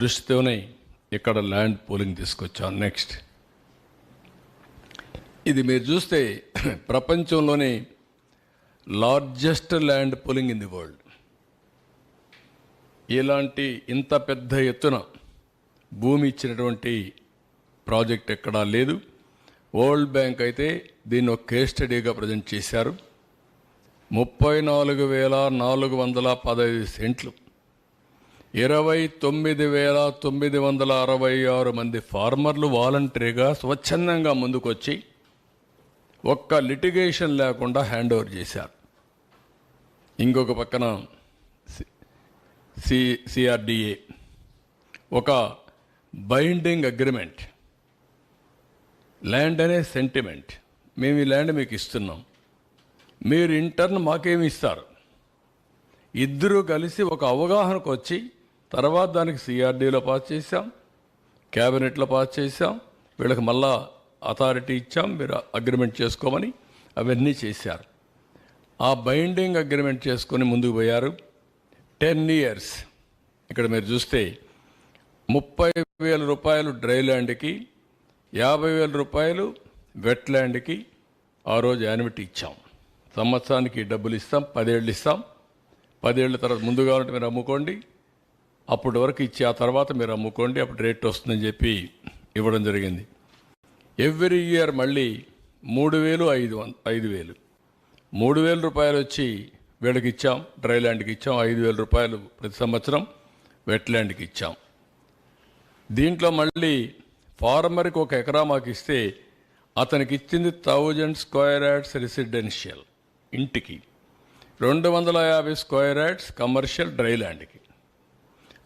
దృష్టితోనే ఇక్కడ land pooling తీసుకొచ్చాం. Next, ఇది మీరు చూస్తే ప్రపంచంలోనే largest land pooling in the world. ఇలాంటి ఇంత పెద్ద ఎత్తున భూమి ఇచ్చినటువంటి ప్రాజెక్ట్ ఎక్కడా లేదు. వరల్డ్ బ్యాంక్ అయితే దీన్ని ఒక కేస్ స్టడీగా ప్రజెంట్ చేశారు. 34,415 సెంట్లు, 29,966 మంది ఫార్మర్లు వాలంటరీగా స్వచ్ఛందంగా ముందుకొచ్చి ఒక్క లిటిగేషన్ లేకుండా హ్యాండ్ ఓవర్ చేశారు. ఇంకొక పక్కన సిఆర్డిఏ ఒక బైండింగ్ అగ్రిమెంట్. ల్యాండ్ అనే సెంటిమెంట్, మేము ఈ ల్యాండ్ మీకు ఇస్తున్నాం, మీరు ఇంటర్న్ మాకేమి ఇస్తారు. ఇద్దరూ కలిసి ఒక అవగాహనకు వచ్చి తర్వాత దానికి సిఆర్డీలో పాస్ చేశాం, క్యాబినెట్లో పాస్ చేశాం, వీళ్ళకి మళ్ళా అథారిటీ ఇచ్చాం, మీరు అగ్రిమెంట్ చేసుకోమని. అవన్నీ చేశారు. ఆ బైండింగ్ అగ్రిమెంట్ చేసుకొని ముందుకు పోయారు. 10 years. ఇక్కడ మీరు చూస్తే 30,000 రూపాయలు డ్రై ల్యాండ్కి, 50,000 రూపాయలు వెట్ ల్యాండ్కి ఆ రోజు యాన్యుటీ ఇచ్చాం. సంవత్సరానికి డబ్బులు ఇస్తాం, 10 ఏళ్ళు ఇస్తాం. 10 ఏళ్ళ తర్వాత ముందు కావాలంటే మీరు అమ్ముకోండి, అప్పటి వరకు ఇచ్చి ఆ తర్వాత మీరు అమ్ముకోండి, అప్పుడు రేట్ వస్తుందని చెప్పి ఇవ్వడం జరిగింది. ఎవ్రీ ఇయర్ మళ్ళీ 3,000, 5,000, 3,000 రూపాయలు వచ్చి వీళ్ళకి ఇచ్చాం, డ్రై ల్యాండ్కి ఇచ్చాం. 5,000 రూపాయలు ప్రతి సంవత్సరం వెట్ ల్యాండ్కి ఇచ్చాం. దీంట్లో మళ్ళీ ఫార్మర్కి 1 ఎకరా మాకు ఇస్తే అతనికి ఇచ్చింది 1000 స్క్వేర్ యార్డ్స్ రెసిడెన్షియల్ ఇంటికి, 250 స్క్వేర్ యార్డ్స్ కమర్షియల్ డ్రై ల్యాండ్కి.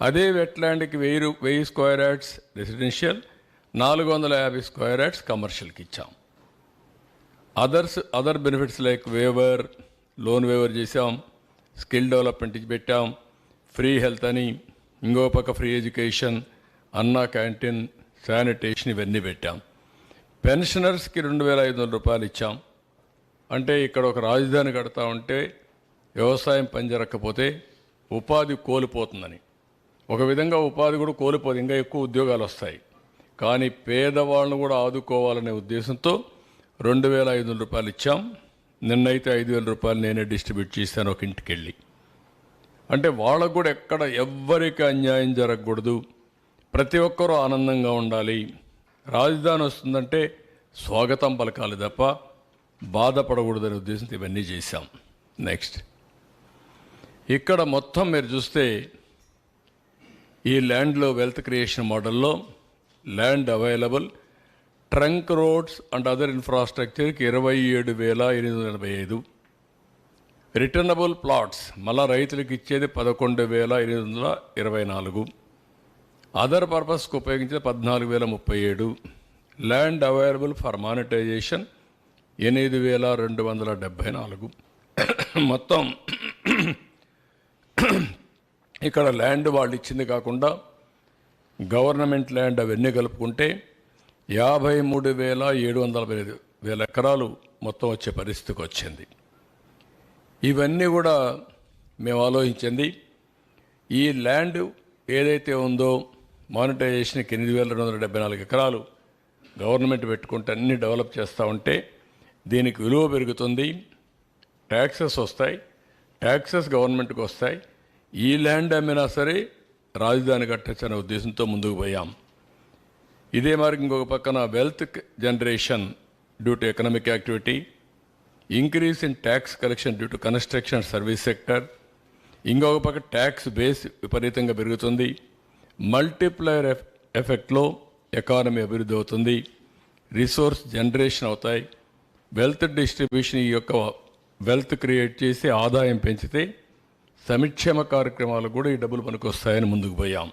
అదే వెట్ ల్యాండ్కి 1000 square yards residential, 450 square yards కమర్షియల్కి ఇచ్చాం. Other benefits like waiver, loan waiver చేసాం, స్కిల్ డెవలప్మెంట్ పెట్టాం, ఫ్రీ హెల్త్ అని, ఇంకో పక్క free education, Anna canteen, sanitation, ఇవన్నీ పెట్టాం. పెన్షనర్స్కి 2,500 రూపాయలు ఇచ్చాం. అంటే ఇక్కడ ఒక రాజధాని కడతా ఉంటే వ్యవసాయం పనిజరక్కపోతే ఉపాధి కోల్పోతుందని. ఒక విధంగా ఉపాధి కూడా కోల్పోదు, ఇంకా ఎక్కువ ఉద్యోగాలు వస్తాయి. కానీ పేదవాళ్ళను కూడా ఆదుకోవాలనే ఉద్దేశంతో 2,500 రూపాయలు ఇచ్చాం. నిన్నైతే 5,000 రూపాయలు నేనే డిస్ట్రిబ్యూట్ చేశాను ఒక ఇంటికి వెళ్ళి. అంటే వాళ్ళకు కూడా ఎక్కడ ఎవ్వరికి అన్యాయం జరగకూడదు, ప్రతి ఒక్కరూ ఆనందంగా ఉండాలి. రాజధాని వస్తుందంటే స్వాగతం పలకాలి తప్ప బాధపడకూడదనే ఉద్దేశంతో ఇవన్నీ చేశాం. నెక్స్ట్, ఇక్కడ మొత్తం మీరు చూస్తే ఈ ల్యాండ్లో వెల్త్ క్రియేషన్ మోడల్లో land available trunk roads and other ఇన్ఫ్రాస్ట్రక్చర్కి 27,885. రిటర్నబుల్ ప్లాట్స్ మళ్ళా రైతులకు ఇచ్చేది 11,824. అదర్ పర్పస్కి ఉపయోగించేది 14,037. Land available for monetisation 8,274. మొత్తం ఇక్కడ ల్యాండ్ వాళ్ళు ఇచ్చింది కాకుండా గవర్నమెంట్ ల్యాండ్ అవన్నీ కలుపుకుంటే 53,745 ఎకరాలు మొత్తం వచ్చే పరిస్థితికి వచ్చింది. ఇవన్నీ కూడా మేము ఆలోచించింది. ఈ ల్యాండ్ ఏదైతే ఉందో మానిటైజేషన్కి 8,274 ఎకరాలు గవర్నమెంట్ పెట్టుకుంటే అన్నీ డెవలప్ చేస్తూ ఉంటే దీనికి విలువ పెరుగుతుంది, ట్యాక్సెస్ వస్తాయి, ట్యాక్సెస్ గవర్నమెంట్కి వస్తాయి. ఈ ల్యాండ్ అమ్మినా సరే రాజధాని కట్టచ్చనే ఉద్దేశంతో ముందుకు పోయాం. ఇదే మరి ఇంకొక పక్కన wealth generation due to economic activity, increase in tax collection due to construction service sector, ఇంకొక పక్క ట్యాక్స్ బేస్ విపరీతంగా పెరుగుతుంది. మల్టిప్లయర్ ఎఫెక్ట్లో ఎకానమీ అభివృద్ధి అవుతుంది, రిసోర్స్ జనరేషన్ అవుతాయి, వెల్త్ డిస్ట్రిబ్యూషన్ ఈ యొక్క వెల్త్ క్రియేట్ చేసి ఆదాయం పెంచితే సంక్షేమ కార్యక్రమాలు కూడా ఈ డబ్బులు మనకు వస్తాయని ముందుకు పోయాం.